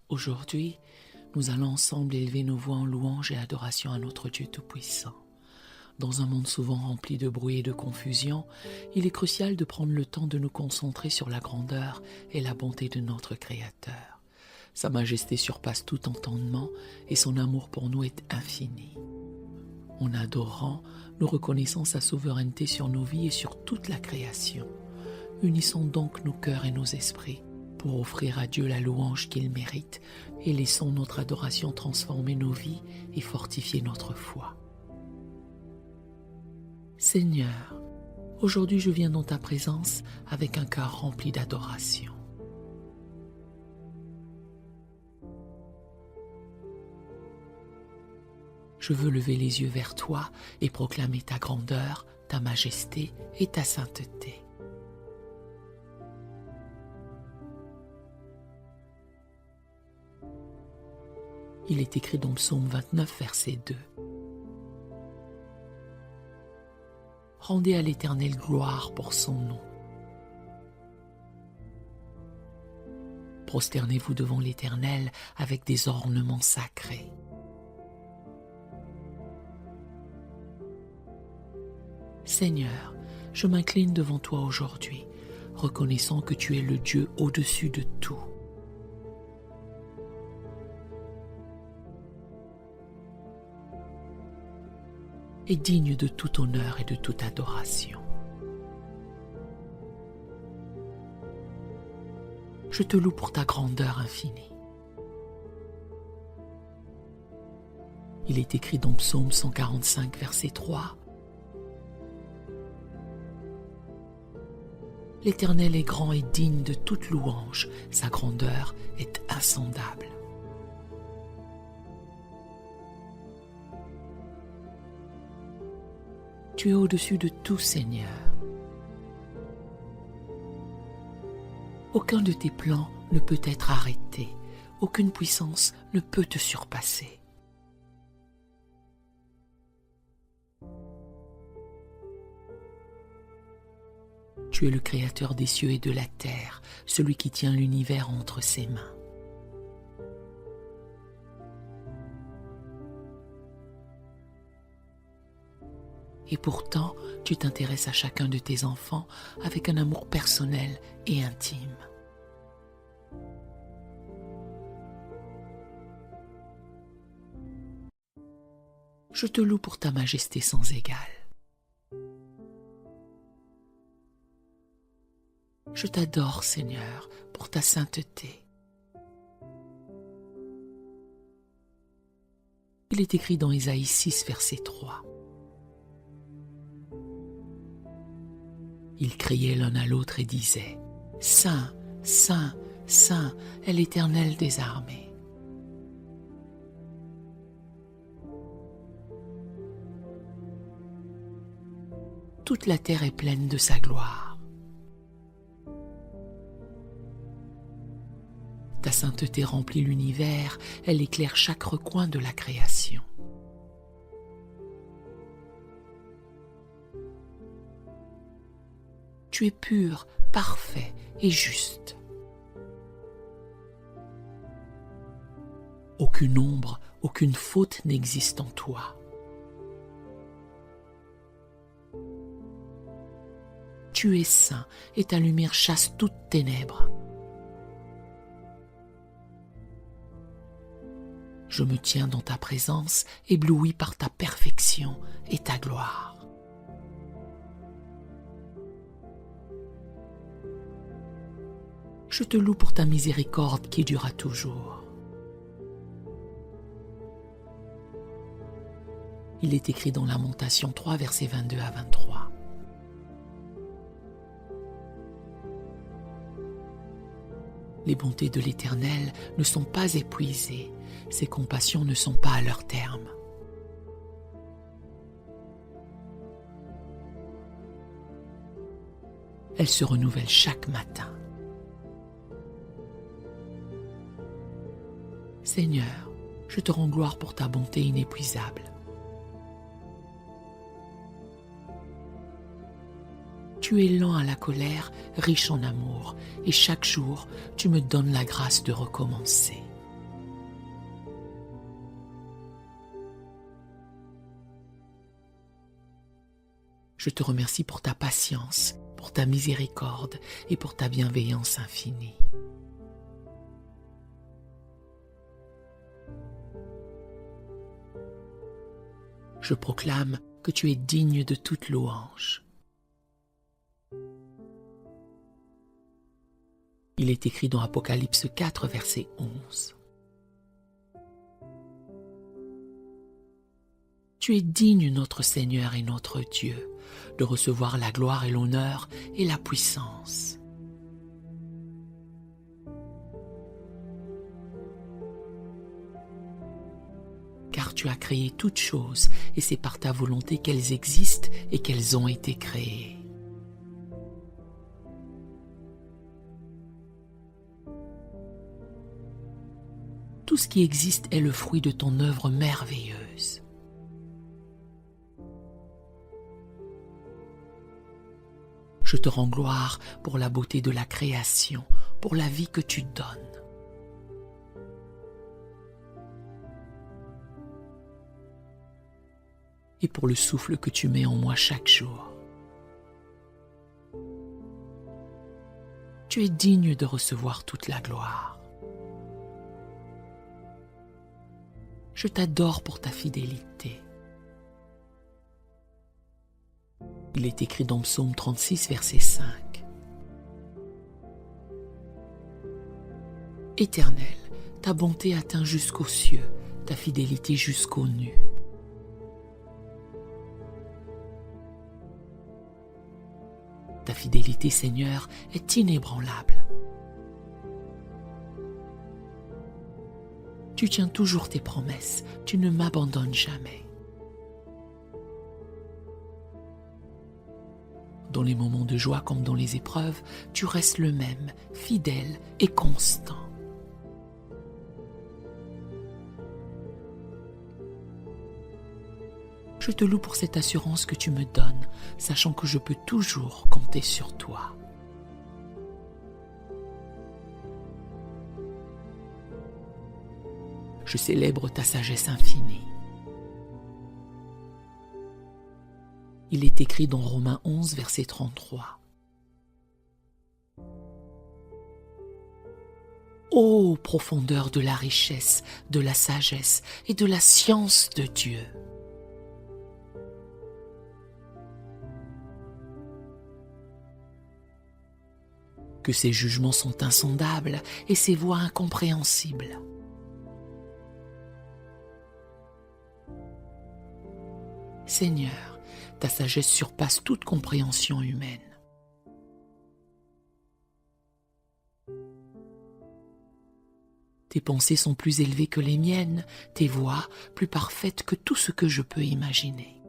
Aujourd'hui, nous allons ensemble élever nos voix en louange et adoration à notre Dieu Tout-Puissant. Dans un monde souvent rempli de bruit et de confusion, il est crucial de prendre le temps de nous concentrer sur la grandeur et la bonté de notre Créateur. Sa majesté surpasse tout entendement et son amour pour nous est infini. En adorant, nous reconnaissons sa souveraineté sur nos vies et sur toute la création. Unissons donc nos cœurs et nos esprits pour offrir à Dieu la louange qu'il mérite et laissons notre adoration transformer nos vies et fortifier notre foi. Seigneur, aujourd'hui je viens dans ta présence avec un cœur rempli d'adoration. Je veux lever les yeux vers toi et proclamer ta grandeur, ta majesté et ta sainteté. Il est écrit dans Psaume 29, verset 2. Rendez à l'Éternel gloire pour son nom. Prosternez-vous devant l'Éternel avec des ornements sacrés. Seigneur, je m'incline devant toi aujourd'hui, reconnaissant que tu es le Dieu au-dessus de tout. Et digne de tout honneur et de toute adoration. Je te loue pour ta grandeur infinie. Il est écrit dans Psaume 145, verset 3. L'Éternel est grand et digne de toute louange, sa grandeur est insondable. Tu es au-dessus de tout, Seigneur. Aucun de tes plans ne peut être arrêté, aucune puissance ne peut te surpasser. Tu es le Créateur des cieux et de la terre, celui qui tient l'univers entre ses mains. Et pourtant, tu t'intéresses à chacun de tes enfants avec un amour personnel et intime. Je te loue pour ta majesté sans égale. Je t'adore, Seigneur, pour ta sainteté. Il est écrit dans Ésaïe 6, verset 3. Ils criaient l'un à l'autre et disaient « Saint, Saint, Saint est l'Éternel des armées. » Toute la terre est pleine de sa gloire. Ta sainteté remplit l'univers, elle éclaire chaque recoin de la création. Tu es pur, parfait et juste. Aucune ombre, aucune faute n'existe en toi. Tu es saint et ta lumière chasse toute ténèbres. Je me tiens dans ta présence, ébloui par ta perfection et ta gloire. Je te loue pour ta miséricorde qui durera toujours. Il est écrit dans Lamentation 3, versets 22 à 23. Les bontés de l'Éternel ne sont pas épuisées, ses compassions ne sont pas à leur terme. Elles se renouvellent chaque matin. Seigneur, je te rends gloire pour ta bonté inépuisable. Tu es lent à la colère, riche en amour, et chaque jour, tu me donnes la grâce de recommencer. Je te remercie pour ta patience, pour ta miséricorde et pour ta bienveillance infinie. Je proclame que tu es digne de toute louange. Il est écrit dans Apocalypse 4, verset 11. Tu es digne, notre Seigneur et notre Dieu, de recevoir la gloire et l'honneur et la puissance. Car tu as créé toutes choses, et c'est par ta volonté qu'elles existent et qu'elles ont été créées. Tout ce qui existe est le fruit de ton œuvre merveilleuse. Je te rends gloire pour la beauté de la création, pour la vie que tu donnes. Et pour le souffle que tu mets en moi chaque jour. Tu es digne de recevoir toute la gloire. Je t'adore pour ta fidélité. Il est écrit dans Psaume 36, verset 5. Éternel, ta bonté atteint jusqu'aux cieux, ta fidélité jusqu'aux nues. Ta fidélité, Seigneur, est inébranlable. Tu tiens toujours tes promesses, tu ne m'abandonnes jamais. Dans les moments de joie comme dans les épreuves, tu restes le même, fidèle et constant. Je te loue pour cette assurance que tu me donnes, sachant que je peux toujours compter sur toi. Je célèbre ta sagesse infinie. Il est écrit dans Romains 11, verset 33. Ô profondeur de la richesse, de la sagesse et de la science de Dieu! Que ses jugements sont insondables et ses voies incompréhensibles. Seigneur, ta sagesse surpasse toute compréhension humaine. Tes pensées sont plus élevées que les miennes, tes voies plus parfaites que tout ce que je peux imaginer.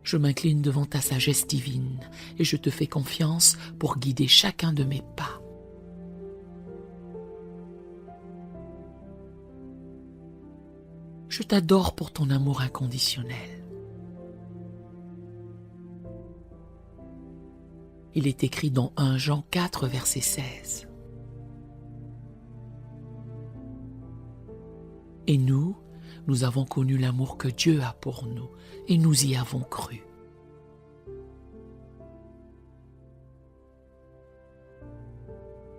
Je m'incline devant ta sagesse divine et je te fais confiance pour guider chacun de mes pas. Je t'adore pour ton amour inconditionnel. Il est écrit dans 1 Jean 4, verset 16. Et nous avons connu l'amour que Dieu a pour nous, et nous y avons cru.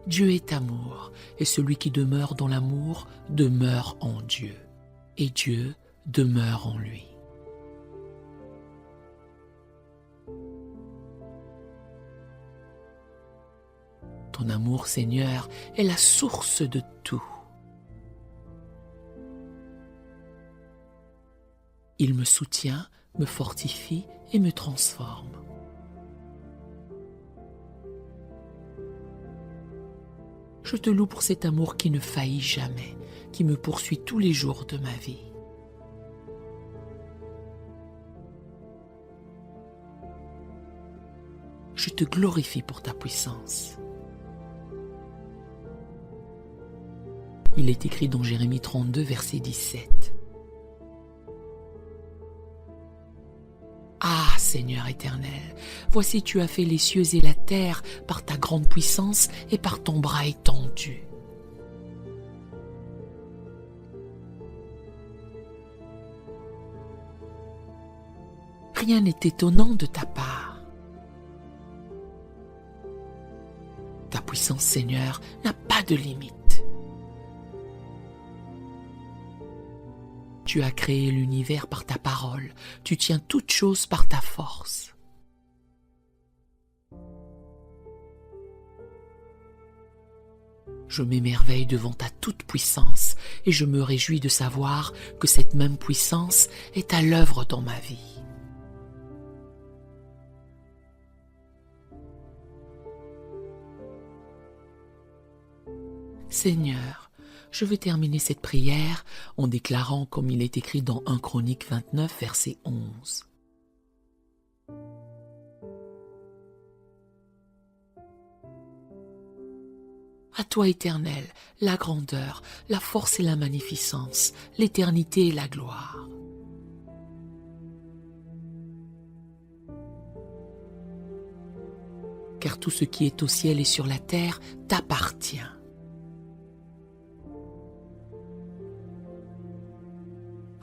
Dieu est amour, et celui qui demeure dans l'amour demeure en Dieu, et Dieu demeure en lui. Ton amour, Seigneur, est la source de tout. Il me soutient, me fortifie et me transforme. Je te loue pour cet amour qui ne faillit jamais, qui me poursuit tous les jours de ma vie. Je te glorifie pour ta puissance. Il est écrit dans Jérémie 32, verset 17. Ah, Seigneur éternel, voici tu as fait les cieux et la terre par ta grande puissance et par ton bras étendu. Rien n'est étonnant de ta part. Ta puissance, Seigneur, n'a pas de limite. Tu as créé l'univers par ta parole. Tu tiens toutes choses par ta force. Je m'émerveille devant ta toute-puissance et je me réjouis de savoir que cette même puissance est à l'œuvre dans ma vie. Seigneur, je veux terminer cette prière en déclarant comme il est écrit dans 1 Chronique 29, verset 11. À toi, Éternel, la grandeur, la force et la magnificence, l'éternité et la gloire. Car tout ce qui est au ciel et sur la terre t'appartient.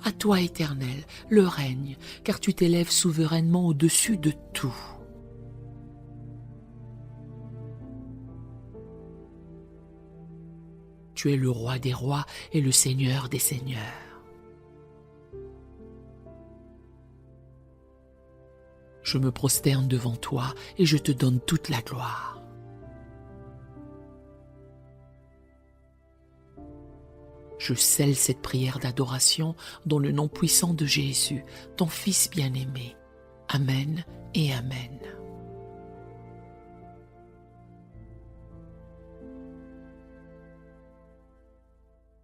À toi, Éternel, le règne, car tu t'élèves souverainement au-dessus de tout. Tu es le roi des rois et le seigneur des seigneurs. Je me prosterne devant toi et je te donne toute la gloire. Je scelle cette prière d'adoration dans le nom puissant de Jésus, ton Fils bien-aimé. Amen et Amen.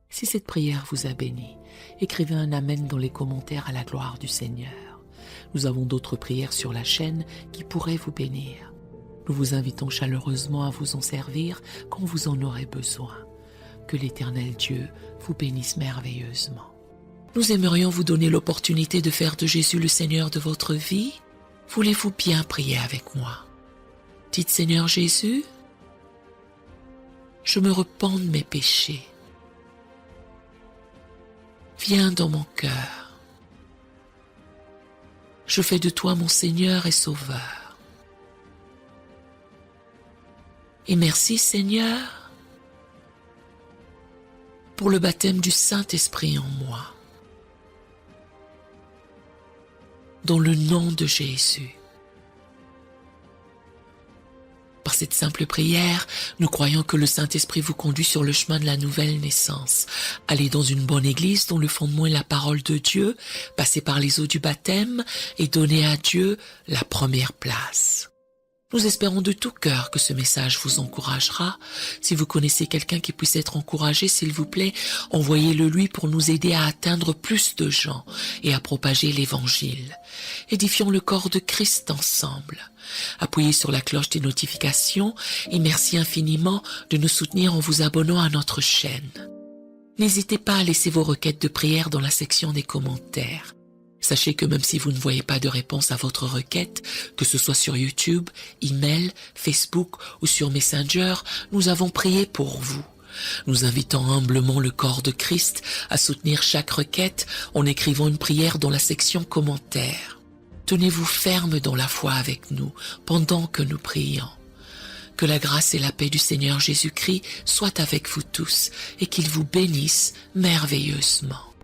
Si cette prière vous a béni, écrivez un Amen dans les commentaires à la gloire du Seigneur. Nous avons d'autres prières sur la chaîne qui pourraient vous bénir. Nous vous invitons chaleureusement à vous en servir quand vous en aurez besoin. Que l'Éternel Dieu vous bénisse merveilleusement. Nous aimerions vous donner l'opportunité de faire de Jésus le Seigneur de votre vie. Voulez-vous bien prier avec moi? Dites Seigneur Jésus, je me repens de mes péchés. Viens dans mon cœur. Je fais de toi mon Seigneur et Sauveur. Et merci Seigneur pour le baptême du Saint-Esprit en moi. Dans le nom de Jésus. Par cette simple prière, nous croyons que le Saint-Esprit vous conduit sur le chemin de la nouvelle naissance. Allez dans une bonne église dont le fondement est la parole de Dieu, passez par les eaux du baptême et donnez à Dieu la première place. Nous espérons de tout cœur que ce message vous encouragera. Si vous connaissez quelqu'un qui puisse être encouragé, s'il vous plaît, envoyez-le lui pour nous aider à atteindre plus de gens et à propager l'Évangile. Édifions le corps de Christ ensemble. Appuyez sur la cloche des notifications et merci infiniment de nous soutenir en vous abonnant à notre chaîne. N'hésitez pas à laisser vos requêtes de prière dans la section des commentaires. Sachez que même si vous ne voyez pas de réponse à votre requête, que ce soit sur YouTube, email, Facebook ou sur Messenger, nous avons prié pour vous. Nous invitons humblement le corps de Christ à soutenir chaque requête en écrivant une prière dans la section commentaires. Tenez-vous ferme dans la foi avec nous pendant que nous prions. Que la grâce et la paix du Seigneur Jésus-Christ soient avec vous tous et qu'il vous bénisse merveilleusement.